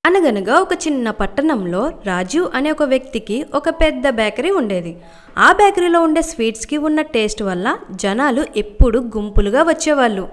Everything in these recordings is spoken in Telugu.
అనగనగా ఒక చిన్న పట్టణంలో రాజు అనే ఒక వ్యక్తికి ఒక పెద్ద బేకరీ ఉండేది. ఆ బేకరీలో ఉండే స్వీట్స్కి ఉన్న టేస్ట్ వల్ల జనాలు ఎప్పుడు గుంపులుగా వచ్చేవాళ్ళు.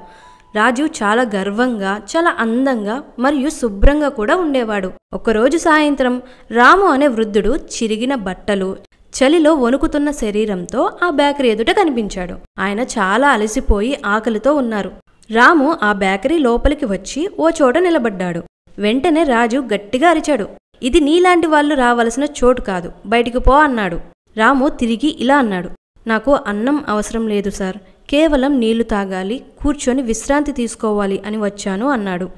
రాజు చాలా గర్వంగా, చాలా అందంగా మరియు శుభ్రంగా కూడా ఉండేవాడు. ఒకరోజు సాయంత్రం రాము అనే వృద్ధుడు చిరిగిన బట్టలు, చలిలో వణుకుతున్న శరీరంతో ఆ బేకరీ ఎదుట కనిపించాడు. ఆయన చాలా అలసిపోయి ఆకలితో ఉన్నారు. రాము ఆ బేకరీ లోపలికి వచ్చి ఓ చోట నిలబడ్డాడు. వెంటనే రాజు గట్టిగా అరిచాడు, ఇది నీలాంటి వాళ్ళు రావలసిన చోటు కాదు, బయటికి పో అన్నాడు. రాము తిరిగి ఇలా అన్నాడు, నాకు అన్నం అవసరం లేదు సార్, కేవలం నీళ్లు తాగాలి, కూర్చొని విశ్రాంతి తీసుకోవాలి అని వచ్చాను అన్నాడు.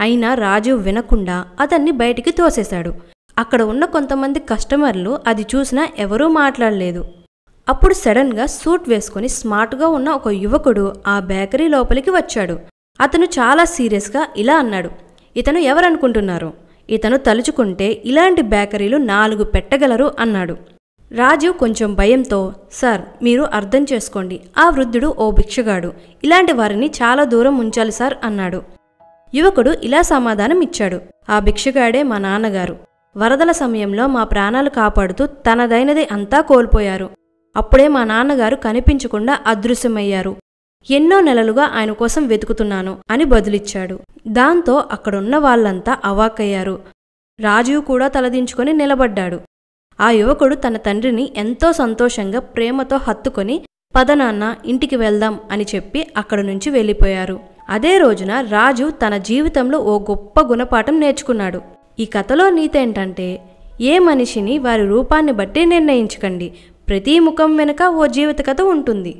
అయినా రాజు వినకుండా అతన్ని బయటికి తోసేశాడు. అక్కడ ఉన్న కొంతమంది కస్టమర్లు అది చూసినా ఎవరూ మాట్లాడలేదు. అప్పుడు సడన్గా సూట్ వేసుకుని స్మార్ట్గా ఉన్న ఒక యువకుడు ఆ బేకరీ లోపలికి వచ్చాడు. అతను చాలా సీరియస్గా ఇలా అన్నాడు, ఇతను ఎవరనుకుంటున్నారు? ఇతను తలుచుకుంటే ఇలాంటి బేకరీలు 4 పెట్టగలరు అన్నాడు. రాజు కొంచెం భయంతో, సార్ మీరు అర్థం చేసుకోండి, ఆ వృద్ధుడు ఓ భిక్షగాడు, ఇలాంటి వారిని చాలా దూరం ఉంచాలి సార్ అన్నాడు. యువకుడు ఇలా సమాధానం ఇచ్చాడు, ఆ భిక్షగాడే మా నాన్నగారు. వరదల సమయంలో మా ప్రాణాలు కాపాడుతూ తనదైనది అంతా కోల్పోయారు. అప్పుడే మా నాన్నగారు కనిపించకుండా అదృశ్యమయ్యారు. ఎన్నో నెలలుగా ఆయన కోసం వెతుకుతున్నాను అని బదులిచ్చాడు. దాంతో అక్కడున్న వాళ్ళంతా అవాక్కయ్యారు. రాజు కూడా తలదించుకొని నిలబడ్డాడు. ఆ యువకుడు తన తండ్రిని ఎంతో సంతోషంగా ప్రేమతో హత్తుకొని, పద నాన్న ఇంటికి వెళ్దాం అని చెప్పి అక్కడి నుంచి వెళ్ళిపోయారు. అదే రోజున రాజు తన జీవితంలో ఓ గొప్ప గుణపాఠం నేర్చుకున్నాడు. ఈ కథలో నీతేంటంటే, ఏ మనిషిని వారి రూపాన్ని బట్టి నిర్ణయించకండి, ప్రతి ముఖం వెనుక ఓ జీవిత కథ ఉంటుంది.